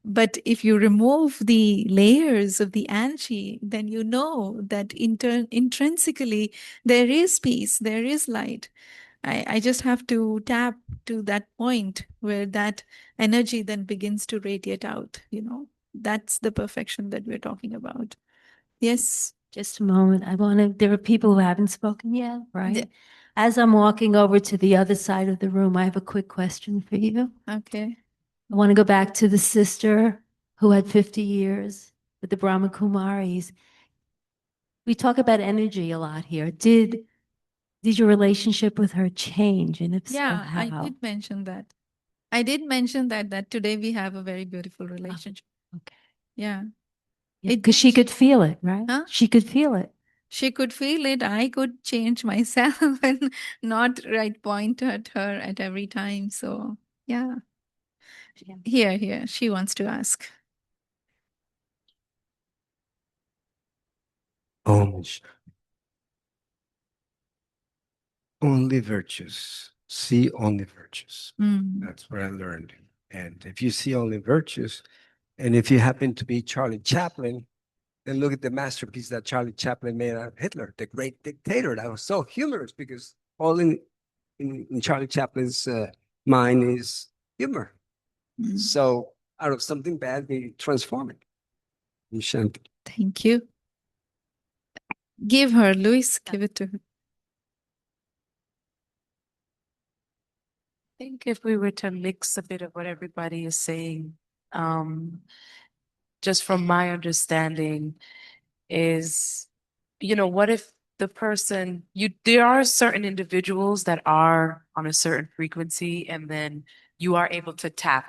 But if you remove the layers of the energy, then you know that intrinsically there is peace, there is light. I just have to tap to that point where that energy then begins to radiate out, That's the perfection that we're talking about. Yes. Just a moment. There are people who haven't spoken yet, right? As I'm walking over to the other side of the room, I have a quick question for you. Okay. I want to go back to the sister who had 50 years with the Brahma Kumaris. We talk about energy a lot here. Did your relationship with her change? And if so, Yeah, I how? did mention that. I did mention that today we have a very beautiful relationship. Okay. Yeah. Because she could feel it, right? Huh? She could feel it. She could feel it. I could change myself and not point at her at every time. So yeah. Here. She wants to ask. Only virtues. See only virtues. Mm. That's what I learned. And if you see only virtues, and if you happen to be Charlie Chaplin, then look at the masterpiece that Charlie Chaplin made out of Hitler, the great dictator. That was so humorous because all in Charlie Chaplin's mind is humor. Mm. So out of something bad, we transform it. Thank you. Give her, Luis. Give it to her. I think if we were to mix a bit of what everybody is saying, just from my understanding, is, what if the person, there are certain individuals that are on a certain frequency, and then you are able to tap,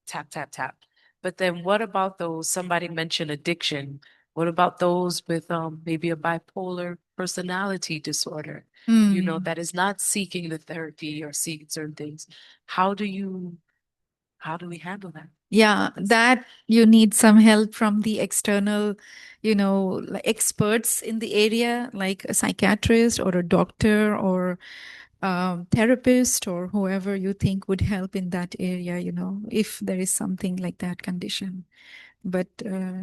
tap, tap, tap. But then what about those, somebody mentioned addiction. What about those with maybe a bipolar personality disorder? That is not seeking the therapy or seeking certain things. How do we handle that? Yeah, that you need some help from the external, like experts in the area, like a psychiatrist or a doctor or therapist or whoever you think would help in that area, if there is something like that condition. But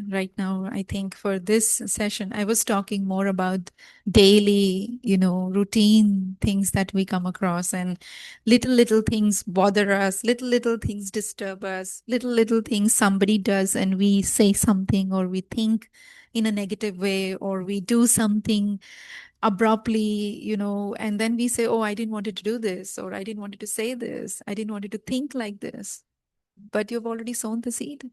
right now, I think for this session, I was talking more about daily, routine things that we come across, and little things bother us, little things disturb us, little things somebody does and we say something or we think in a negative way or we do something abruptly, and then we say, oh, I didn't want to do this, or I didn't want to say this, I didn't want to think like this. But you've already sown the seed.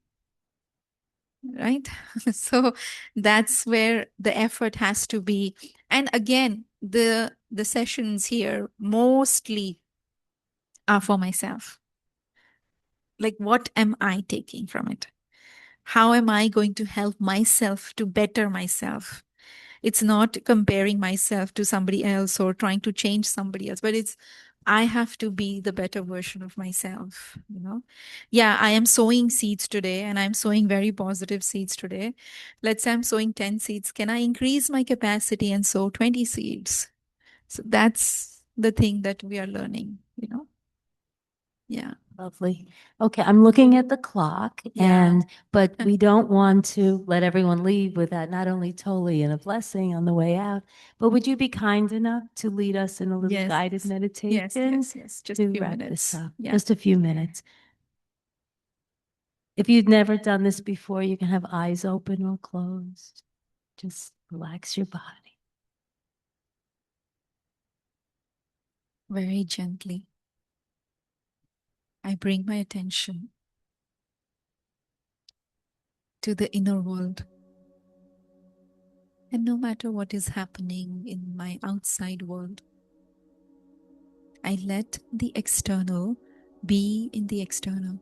Right? So that's where the effort has to be. And again, the sessions here mostly are for myself. Like, what am I taking from it? How am I going to help myself to better myself? It's not comparing myself to somebody else or trying to change somebody else, but it's I have to be the better version of myself, Yeah, I am sowing seeds today and I'm sowing very positive seeds today. Let's say I'm sowing 10 seeds. Can I increase my capacity and sow 20 seeds? So that's the thing that we are learning. Yeah. Lovely. Okay, I'm looking at the clock Yeah. but we don't want to let everyone leave without not only Toli and a blessing on the way out, but would you be kind enough to lead us in a little Yes. guided meditation? Yes. Just to a few wrap minutes. this up? Yeah. Just a few minutes. If you've never done this before, you can have eyes open or closed. Just relax your body. Very gently, I bring my attention to the inner world. And no matter what is happening in my outside world, I let the external be in the external.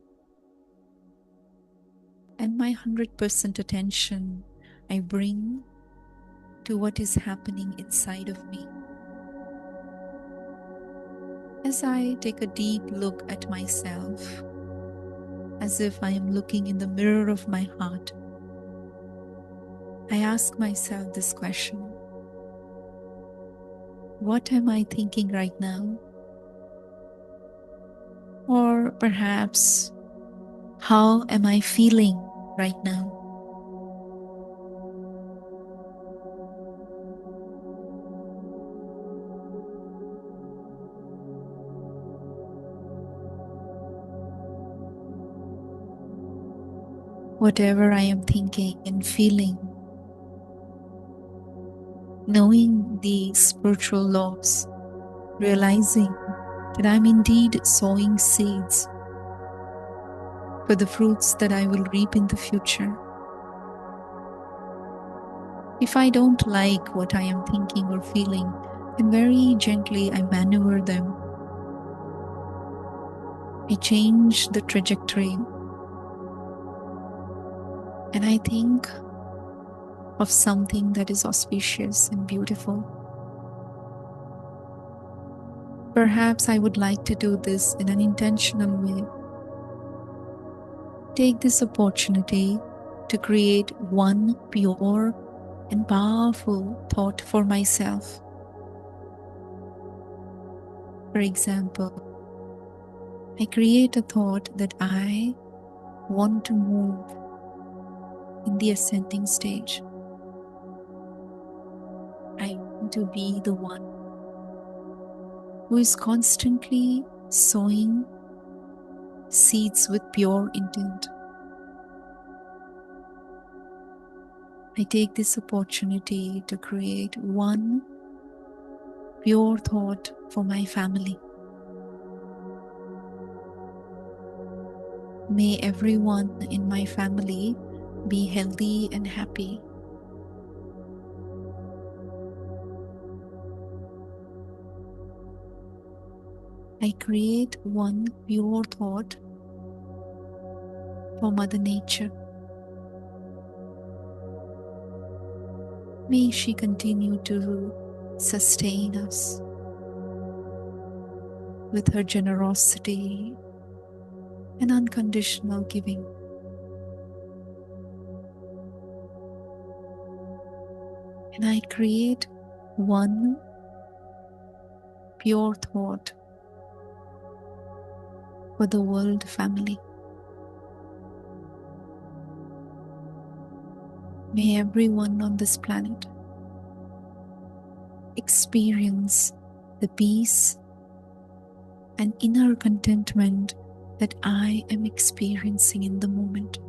And my 100% attention I bring to what is happening inside of me. As I take a deep look at myself, as if I am looking in the mirror of my heart, I ask myself this question: what am I thinking right now? Or perhaps, how am I feeling right now? Whatever I am thinking and feeling, knowing the spiritual laws, realizing that I'm indeed sowing seeds for the fruits that I will reap in the future. If I don't like what I am thinking or feeling, then very gently I maneuver them. I change the trajectory and I think of something that is auspicious and beautiful. Perhaps I would like to do this in an intentional way. Take this opportunity to create one pure and powerful thought for myself. For example, I create a thought that I want to move in the ascending stage. I want to be the one who is constantly sowing seeds with pure intent. I take this opportunity to create one pure thought for my family. May everyone in my family be healthy and happy. I create one pure thought for Mother Nature. May she continue to sustain us with her generosity and unconditional giving. And I create one pure thought for the world family. May everyone on this planet experience the peace and inner contentment that I am experiencing in the moment.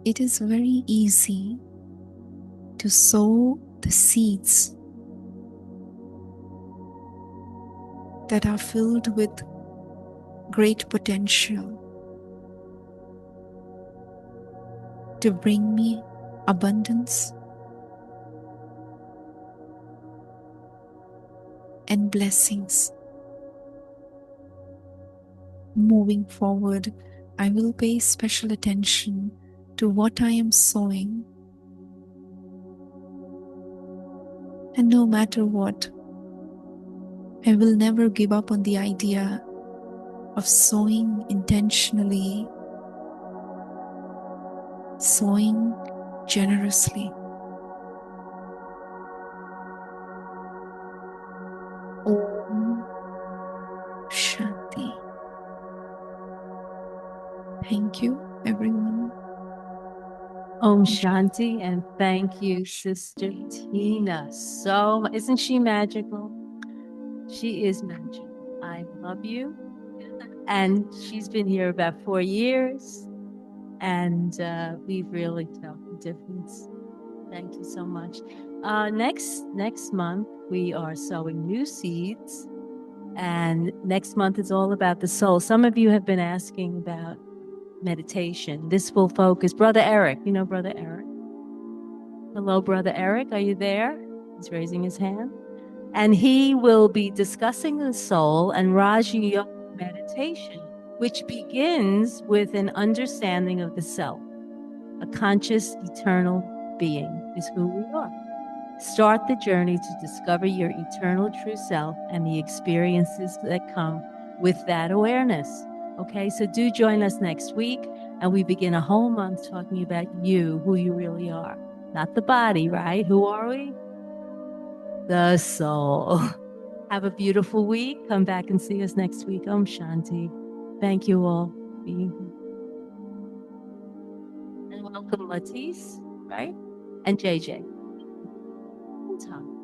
It is very easy to sow the seeds that are filled with great potential to bring me abundance and blessings. Moving forward, I will pay special attention to what I am sowing, and no matter what, I will never give up on the idea of sowing intentionally, sowing generously. Om Shanti. Thank you, everyone. Om Shanti, and thank you, Sister Tina. So, isn't she magical? She is magical. I love you. And she's been here about 4 years, and we've really felt the difference. Thank you so much. Next month, we are sowing new seeds, and next month is all about the soul. Some of you have been asking about meditation. This will focus. Brother Eric, you know Brother Eric? Hello, Brother Eric, are you there? He's raising his hand. And he will be discussing the soul and Raja Yoga meditation, which begins with an understanding of the self. A conscious, eternal being is who we are. Start the journey to discover your eternal true self and the experiences that come with that awareness. Okay, so do join us next week, and we begin a whole month talking about you, who you really are. Not the body, right? Who are we? The soul. Have a beautiful week. Come back and see us next week. Om Shanti. Thank you all for being here. And welcome Latisse, right? And JJ. Tom.